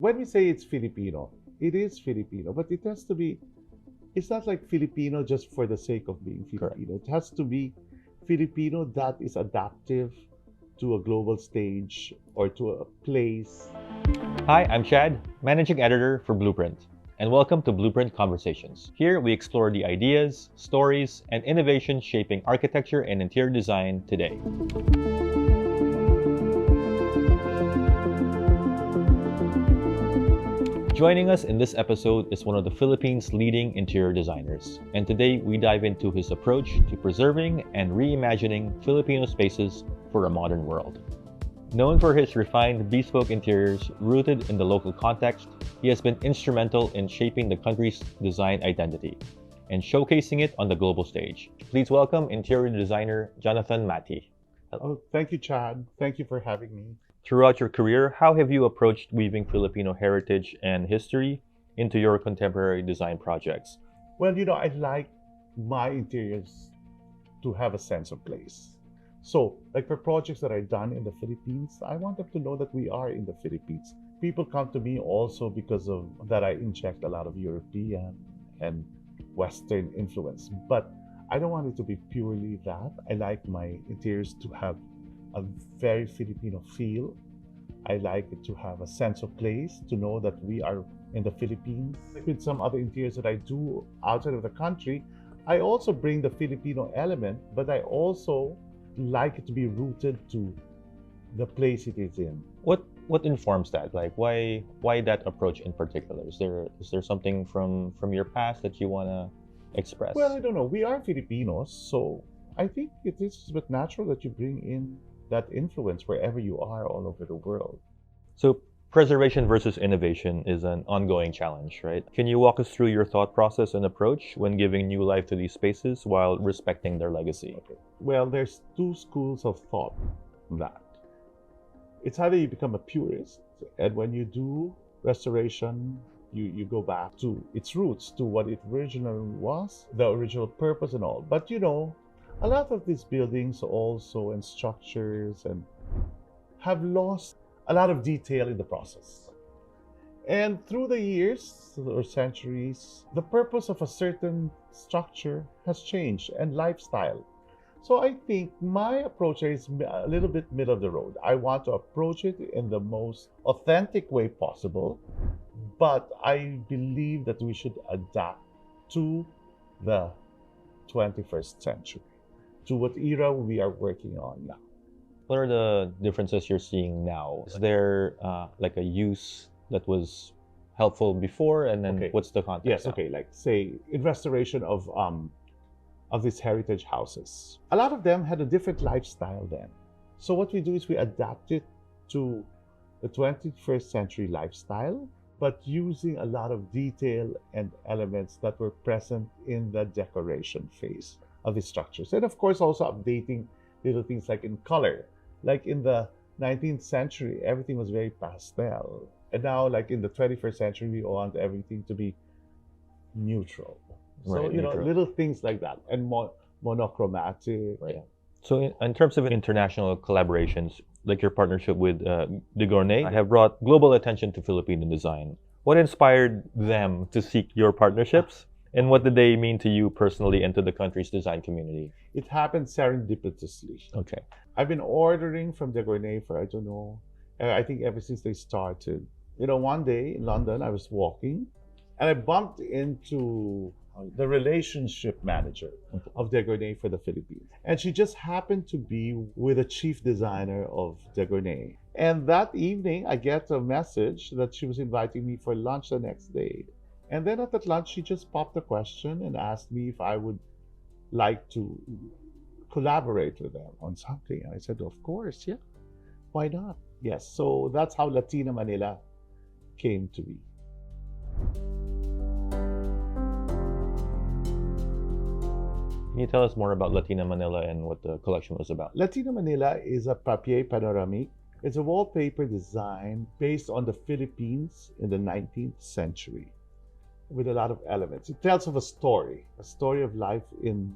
When we say it's Filipino, it is Filipino, but it has to be, it's not like Filipino just for the sake of being Filipino. It has to be Filipino that is adaptive to a global stage or to a place. Hi, I'm Chad, Managing Editor for BluPrint, and welcome to BluPrint Conversations. Here we explore the ideas, stories, and innovations shaping architecture and interior design today. Joining us in this episode is one of the Philippines' leading interior designers, and today we dive into his approach to preserving and reimagining Filipino spaces for a modern world. Known for his refined, bespoke interiors rooted in the local context, he has been instrumental in shaping the country's design identity and showcasing it on the global stage. Please welcome interior designer Jonathan Matti. Oh, thank you, Chad. Thank you for having me. Throughout your career, how have you approached weaving Filipino heritage and history into your contemporary design projects? Well, I like my interiors to have a sense of place. So, like for projects that I've done in the Philippines, I want them to know that we are in the Philippines. People come to me also because of that I inject a lot of European and Western influence. But I don't want it to be purely that. I like my interiors to have a very Filipino feel. I like it to have a sense of place, to know that we are in the Philippines. With some other interiors that I do outside of the country, I also bring the Filipino element, but I also like it to be rooted to the place it is in. What informs that? Like why that approach in particular? Is there something from your past that you wanna express? Well, I don't know. We are Filipinos, so I think it is but natural that you bring in that influence wherever you are all over the world. So preservation versus innovation is an ongoing challenge, right? Can you walk us through your thought process and approach when giving new life to these spaces while respecting their legacy? Okay. Well, there's two schools of thought on that. It's either you become a purist, and when you do restoration, you go back to its roots, to what it originally was, the original purpose and all. But a lot of these buildings also and structures and have lost a lot of detail in the process. And through the years or centuries, the purpose of a certain structure has changed and lifestyle. So I think my approach is a little bit middle of the road. I want to approach it in the most authentic way possible, but I believe that we should adapt to the 21st century, to what era we are working on now. What are the differences you're seeing now? Is there like a use that was helpful before, and then Okay. what's the context? Yes, now? okay, like say in restoration of these heritage houses. A lot of them had a different lifestyle then. So what we do is we adapt it to the 21st century lifestyle, but using a lot of detail and elements that were present in the decoration phase of the structures. And of course, also updating little things like in color. Like in the 19th century, everything was very pastel. And now, like in the 21st century, we want everything to be neutral. So, Right, neutral. little things like that. And monochromatic. Right. So in terms of international collaborations, like your partnership with Gournay, have brought global attention to Filipino design. What inspired them to seek your partnerships? And what did they mean to you personally and to the country's design community? It happened serendipitously. Okay. I've been ordering from the Gournay for, I don't know, I think ever since they started. One day in London, I was walking and I bumped into the relationship manager of De Gournay for the Philippines. And she just happened to be with the chief designer of De Gournay. And that evening, I get a message that she was inviting me for lunch the next day. And then at that lunch, she just popped a question and asked me if I would like to collaborate with them on something. And I said, of course, yeah. Why not? Yes. So that's how Latina Manila came to be. Can you tell us more about Latina Manila and what the collection was about? Latina Manila is a papier panoramique. It's a wallpaper design based on the Philippines in the 19th century with a lot of elements. It tells of a story of life in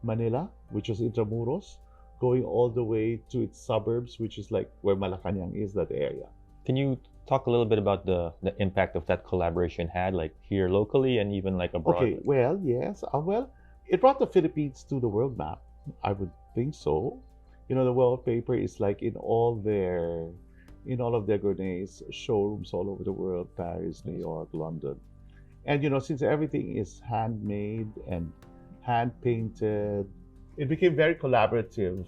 Manila, which was Intramuros, going all the way to its suburbs, which is like where Malacanang is, that area. Can you talk a little bit about the impact of that collaboration had, like here locally and even like abroad? Okay, well, yes. Well, it brought the Philippines to the world map. I would think so. The wallpaper is like in all of their Gournay's showrooms all over the world, Paris, New York, London. And since everything is handmade and hand painted, it became very collaborative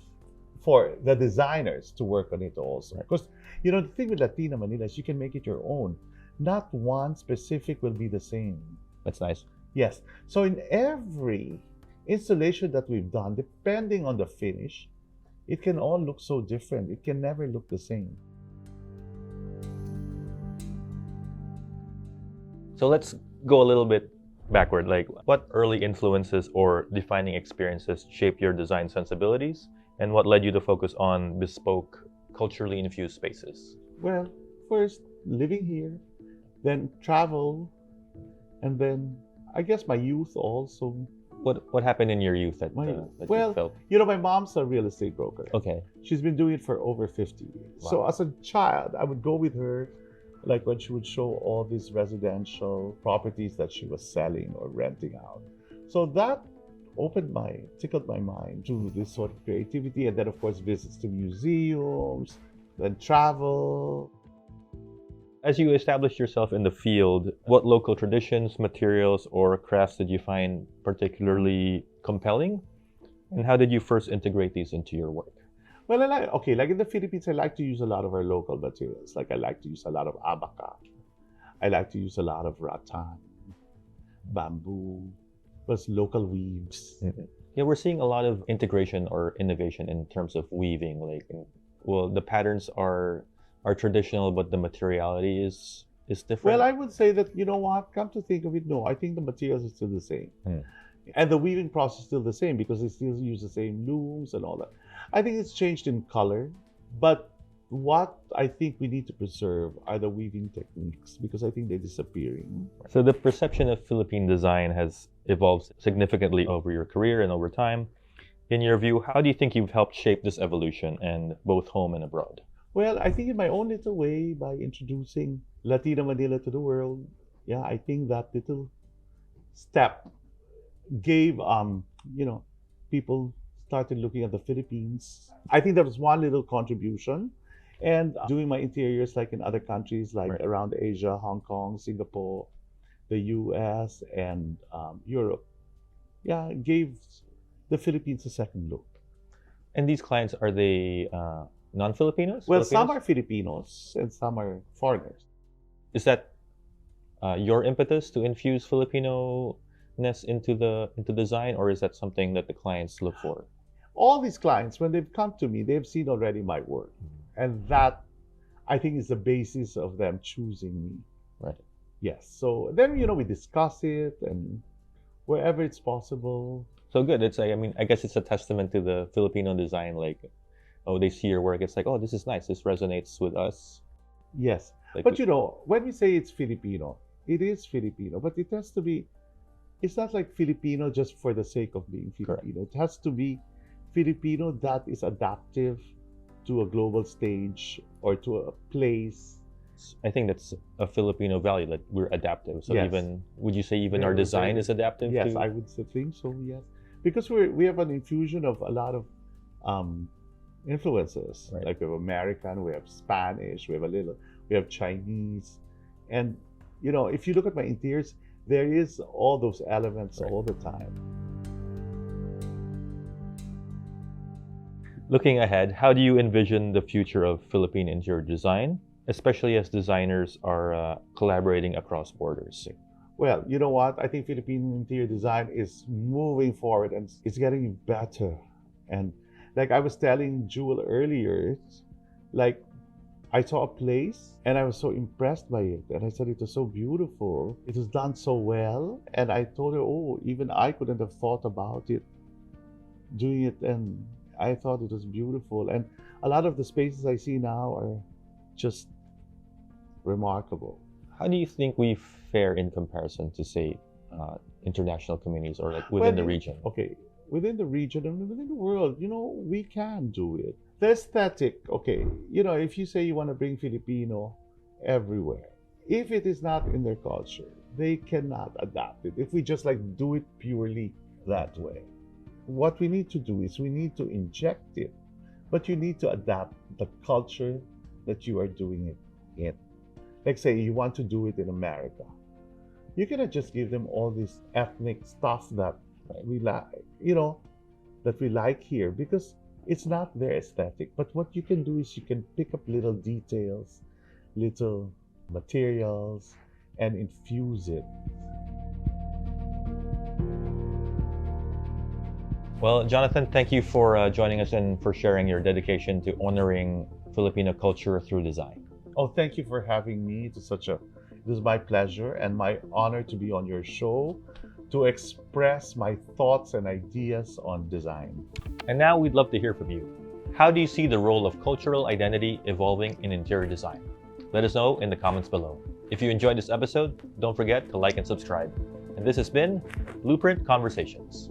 for the designers to work on it also. Because the thing with Latina Manila is you can make it your own. Not one specific will be the same. That's nice. Yes. So in every installation that we've done, depending on the finish, it can all look so different. It can never look the same. So let's go a little bit backward. Like, what early influences or defining experiences shaped your design sensibilities, and what led you to focus on bespoke, culturally infused spaces? Well, first living here, then travel, and then I guess my youth also. What happened in your youth that you felt? My mom's a real estate broker. Okay. She's been doing it for over 50 years. Wow. So as a child, I would go with her, like when she would show all these residential properties that she was selling or renting out. So that tickled my mind to this sort of creativity. And then, of course, visits to museums, then travel. As you established yourself in the field, what local traditions, materials, or crafts did you find particularly compelling? And how did you first integrate these into your work? Well, like in the Philippines, I like to use a lot of our local materials. Like I like to use a lot of abaca. I like to use a lot of rattan, bamboo, plus local weaves. Mm-hmm. Yeah, we're seeing a lot of integration or innovation in terms of weaving. The patterns are traditional, but the materiality is different. Well, I would say that, come to think of it, no, I think the materials are still the same. And the weaving process is still the same because they still use the same looms and all that. I think it's changed in color, but what I think we need to preserve are the weaving techniques because I think they're disappearing. So the perception of Philippine design has evolved significantly over your career and over time. In your view, how do you think you've helped shape this evolution and both home and abroad? Well, I think in my own little way, by introducing Latina Manila to the world, yeah, I think that little step gave, people started looking at the Philippines. I think that was one little contribution. And doing my interiors like in other countries, like Right. around Asia, Hong Kong, Singapore, the US, and Europe, yeah, gave the Philippines a second look. And these clients, are they non-Filipinos? Well, Filipinos? some are Filipinos and some are foreigners. Is that your impetus to infuse Filipino-ness into design, or is that something that the clients look for? All these clients, when they've come to me, they've seen already my work. And that, I think, is the basis of them choosing me. Right. Yes. So then, we discuss it and wherever it's possible. So good. I guess it's a testament to the Filipino design. Like, oh, they see your work. It's like, oh, this is nice. This resonates with us. Yes. Like, But when we say it's Filipino, it is Filipino, but it has to be, it's not like Filipino just for the sake of being Filipino. It has to be Filipino that is adaptive to a global stage or to a place. I think that's a Filipino value, that we're adaptive. So Yes. would you say even our design is adaptive? Yes, too? I would think so, yes. Because we have an infusion of a lot of influences. Right. Like we have American, we have Spanish, we have Chinese. And, if you look at my interiors, there is all those elements Right. all the time. Looking ahead, how do you envision the future of Philippine interior design, especially as designers are collaborating across borders? Well, you know what? I think Philippine interior design is moving forward and it's getting better. And like I was telling Jewel earlier, like I saw a place and I was so impressed by it. And I said it was so beautiful. It was done so well. And I told her, oh, even I couldn't have thought about it, doing it. And I thought it was beautiful. And a lot of the spaces I see now are just remarkable. How do you think we fare in comparison to, say, international communities or like within the region? Okay, within the region and within the world, we can do it. The aesthetic, okay, if you say you want to bring Filipino everywhere. If it is not in their culture, they cannot adapt it. If we just like do it purely that way, what we need to do is we need to inject it, but you need to adapt the culture that you are doing it in. Like say you want to do it in America. You cannot just give them all this ethnic stuff that we like, that we like here, because it's not their aesthetic. But what you can do is you can pick up little details, little materials, and infuse it. Well, Jonathan, thank you for joining us and for sharing your dedication to honoring Filipino culture through design. Oh, thank you for having me. It is my pleasure and my honor to be on your show to express my thoughts and ideas on design. And now we'd love to hear from you. How do you see the role of cultural identity evolving in interior design? Let us know in the comments below. If you enjoyed this episode, don't forget to like and subscribe. And this has been BluPrint Conversations.